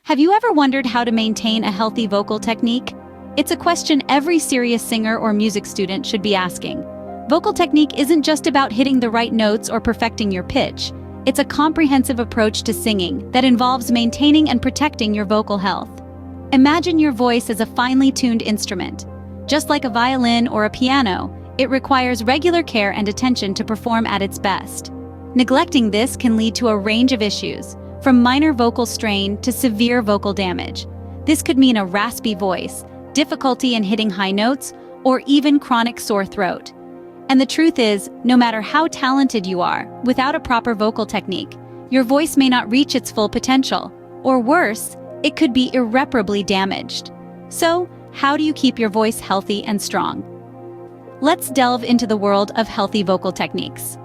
Have you ever wondered how to maintain a healthy vocal technique? It's a question every serious singer or music student should be asking. Vocal technique isn't just about hitting the right notes or perfecting your pitch. It's a comprehensive approach to singing that involves maintaining and protecting your vocal health. Imagine your voice as a finely tuned instrument. Just like a violin or a piano, it requires regular care and attention to perform at its best. Neglecting this can lead to a range of issues, from minor vocal strain to severe vocal damage. This could mean a raspy voice, difficulty in hitting high notes, or even chronic sore throat. And the truth is, no matter how talented you are, without a proper vocal technique, your voice may not reach its full potential, or worse, it could be irreparably damaged. So, how do you keep your voice healthy and strong? Let's delve into the world of healthy vocal techniques.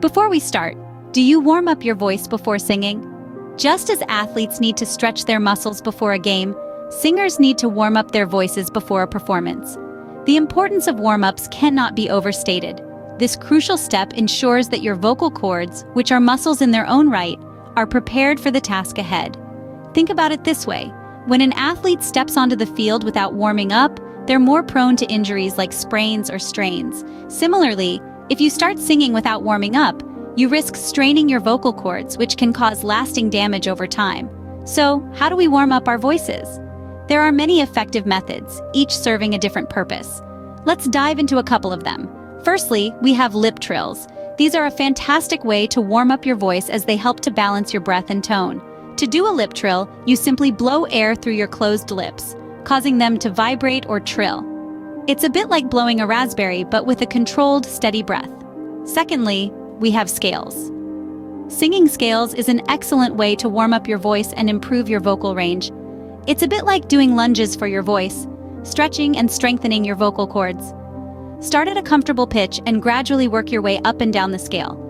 Before we start, do you warm up your voice before singing? Just as athletes need to stretch their muscles before a game, singers need to warm up their voices before a performance. The importance of warm-ups cannot be overstated. This crucial step ensures that your vocal cords, which are muscles in their own right, are prepared for the task ahead. Think about it this way. When an athlete steps onto the field without warming up, they're more prone to injuries like sprains or strains. Similarly, if you start singing without warming up, you risk straining your vocal cords, which can cause lasting damage over time. So, how do we warm up our voices? There are many effective methods, each serving a different purpose. Let's dive into a couple of them. Firstly, we have lip trills. These are a fantastic way to warm up your voice as they help to balance your breath and tone. To do a lip trill, you simply blow air through your closed lips, causing them to vibrate or trill. It's a bit like blowing a raspberry, but with a controlled, steady breath. Secondly, we have scales. Singing scales is an excellent way to warm up your voice and improve your vocal range. It's a bit like doing lunges for your voice, stretching and strengthening your vocal cords. Start at a comfortable pitch and gradually work your way up and down the scale.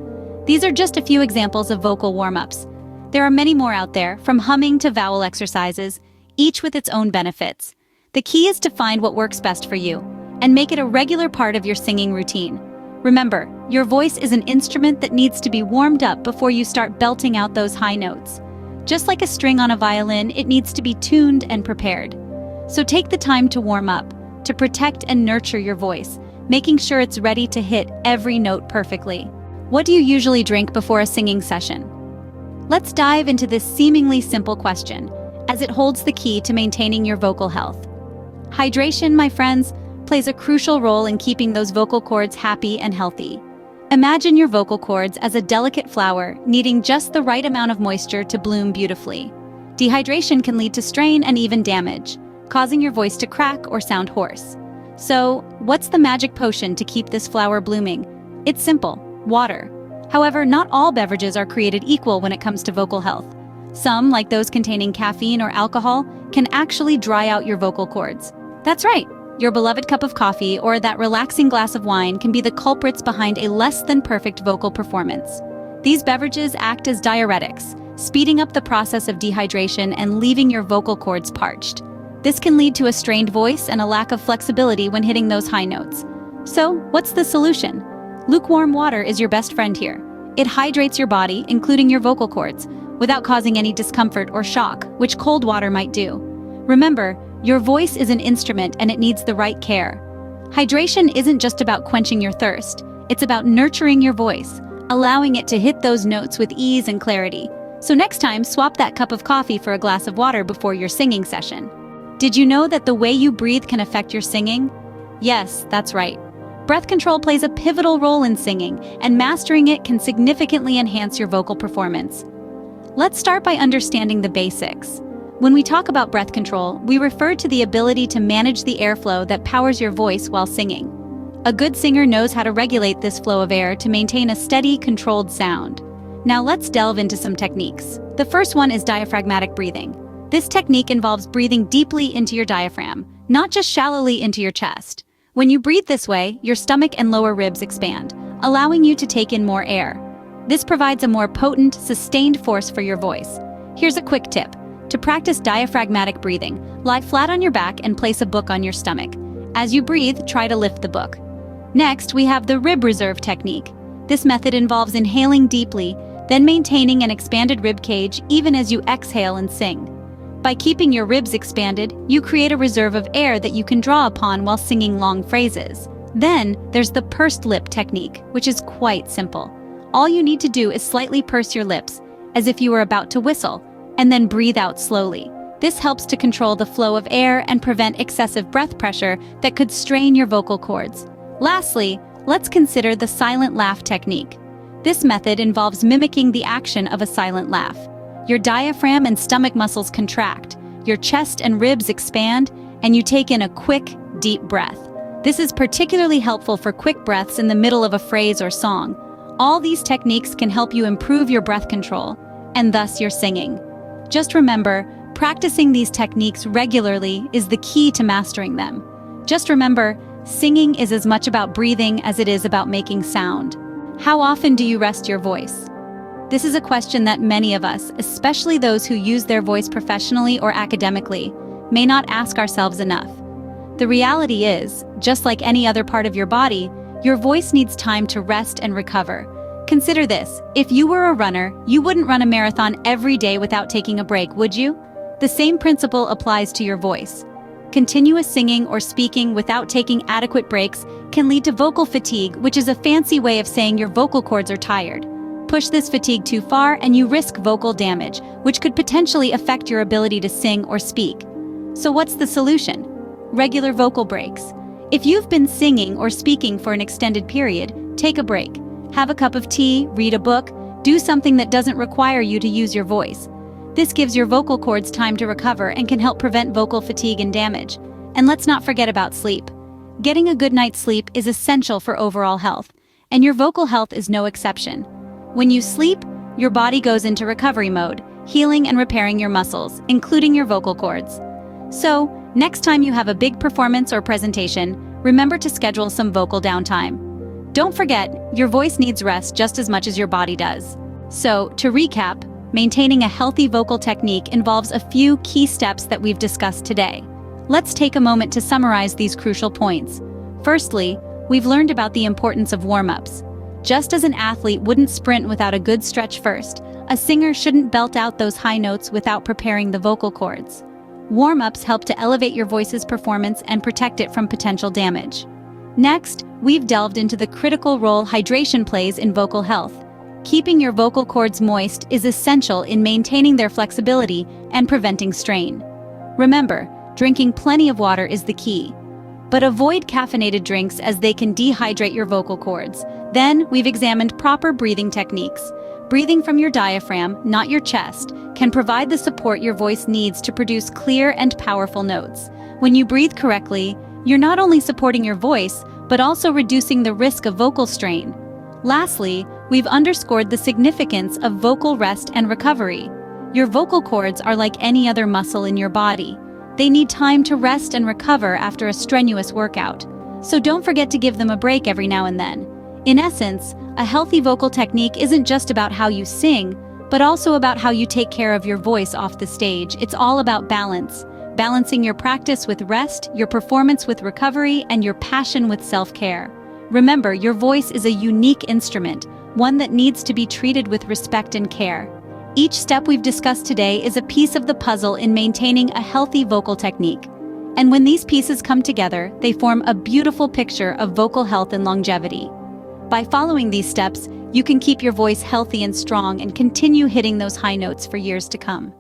These are just a few examples of vocal warm-ups. There are many more out there, from humming to vowel exercises, each with its own benefits. The key is to find what works best for you and make it a regular part of your singing routine. Remember, your voice is an instrument that needs to be warmed up before you start belting out those high notes. Just like a string on a violin, it needs to be tuned and prepared. So take the time to warm up, to protect and nurture your voice, making sure it's ready to hit every note perfectly. What do you usually drink before a singing session? Let's dive into this seemingly simple question, as it holds the key to maintaining your vocal health. Hydration, my friends, plays a crucial role in keeping those vocal cords happy and healthy. Imagine your vocal cords as a delicate flower needing just the right amount of moisture to bloom beautifully. Dehydration can lead to strain and even damage, causing your voice to crack or sound hoarse. So, what's the magic potion to keep this flower blooming? It's simple: water. However, not all beverages are created equal when it comes to vocal health. Some, like those containing caffeine or alcohol, can actually dry out your vocal cords. That's right. Your beloved cup of coffee or that relaxing glass of wine can be the culprits behind a less than perfect vocal performance. These beverages act as diuretics, speeding up the process of dehydration and leaving your vocal cords parched. This can lead to a strained voice and a lack of flexibility when hitting those high notes. So, what's the solution? Lukewarm water is your best friend here. It hydrates your body, including your vocal cords, without causing any discomfort or shock, which cold water might do. Remember, your voice is an instrument and it needs the right care. Hydration isn't just about quenching your thirst, it's about nurturing your voice, allowing it to hit those notes with ease and clarity. So next time, swap that cup of coffee for a glass of water before your singing session. Did you know that the way you breathe can affect your singing? Yes, that's right. Breath control plays a pivotal role in singing, and mastering it can significantly enhance your vocal performance. Let's start by understanding the basics. When we talk about breath control, we refer to the ability to manage the airflow that powers your voice while singing. A good singer knows how to regulate this flow of air to maintain a steady, controlled sound. Now let's delve into some techniques. The first one is diaphragmatic breathing. This technique involves breathing deeply into your diaphragm, not just shallowly into your chest. When you breathe this way, your stomach and lower ribs expand, allowing you to take in more air. This provides a more potent, sustained force for your voice. Here's a quick tip. To practice diaphragmatic breathing, lie flat on your back and place a book on your stomach. As you breathe, try to lift the book. Next, we have the rib reserve technique. This method involves inhaling deeply, then maintaining an expanded rib cage even as you exhale and sing. By keeping your ribs expanded, you create a reserve of air that you can draw upon while singing long phrases. Then, there's the pursed lip technique, which is quite simple. All you need to do is slightly purse your lips, as if you were about to whistle, and then breathe out slowly. This helps to control the flow of air and prevent excessive breath pressure that could strain your vocal cords. Lastly, let's consider the silent laugh technique. This method involves mimicking the action of a silent laugh. Your diaphragm and stomach muscles contract, your chest and ribs expand, and you take in a quick, deep breath. This is particularly helpful for quick breaths in the middle of a phrase or song. All these techniques can help you improve your breath control, and thus your singing. Just remember, practicing these techniques regularly is the key to mastering them. Just remember, singing is as much about breathing as it is about making sound. How often do you rest your voice? This is a question that many of us, especially those who use their voice professionally or academically, may not ask ourselves enough. The reality is, just like any other part of your body, your voice needs time to rest and recover. Consider this: if you were a runner, you wouldn't run a marathon every day without taking a break, would you? The same principle applies to your voice. Continuous singing or speaking without taking adequate breaks can lead to vocal fatigue, which is a fancy way of saying your vocal cords are tired. Push this fatigue too far and you risk vocal damage, which could potentially affect your ability to sing or speak. So what's the solution? Regular vocal breaks. If you've been singing or speaking for an extended period, take a break. Have a cup of tea, read a book, do something that doesn't require you to use your voice. This gives your vocal cords time to recover and can help prevent vocal fatigue and damage. And let's not forget about sleep. Getting a good night's sleep is essential for overall health, and your vocal health is no exception. When you sleep, your body goes into recovery mode, healing and repairing your muscles, including your vocal cords. So, next time you have a big performance or presentation, remember to schedule some vocal downtime. Don't forget, your voice needs rest just as much as your body does. So, to recap, maintaining a healthy vocal technique involves a few key steps that we've discussed today. Let's take a moment to summarize these crucial points. Firstly, we've learned about the importance of warm-ups. Just as an athlete wouldn't sprint without a good stretch first, a singer shouldn't belt out those high notes without preparing the vocal cords. Warm-ups help to elevate your voice's performance and protect it from potential damage. Next, we've delved into the critical role hydration plays in vocal health. Keeping your vocal cords moist is essential in maintaining their flexibility and preventing strain. Remember, drinking plenty of water is the key. But avoid caffeinated drinks as they can dehydrate your vocal cords. Then, we've examined proper breathing techniques. Breathing from your diaphragm, not your chest, can provide the support your voice needs to produce clear and powerful notes. When you breathe correctly, you're not only supporting your voice, but also reducing the risk of vocal strain. Lastly, we've underscored the significance of vocal rest and recovery. Your vocal cords are like any other muscle in your body. They need time to rest and recover after a strenuous workout. So don't forget to give them a break every now and then. In essence, a healthy vocal technique isn't just about how you sing, but also about how you take care of your voice off the stage. It's all about balance. Balancing your practice with rest, your performance with recovery, and your passion with self-care. Remember, your voice is a unique instrument, one that needs to be treated with respect and care. Each step we've discussed today is a piece of the puzzle in maintaining a healthy vocal technique. And when these pieces come together, they form a beautiful picture of vocal health and longevity. By following these steps, you can keep your voice healthy and strong and continue hitting those high notes for years to come.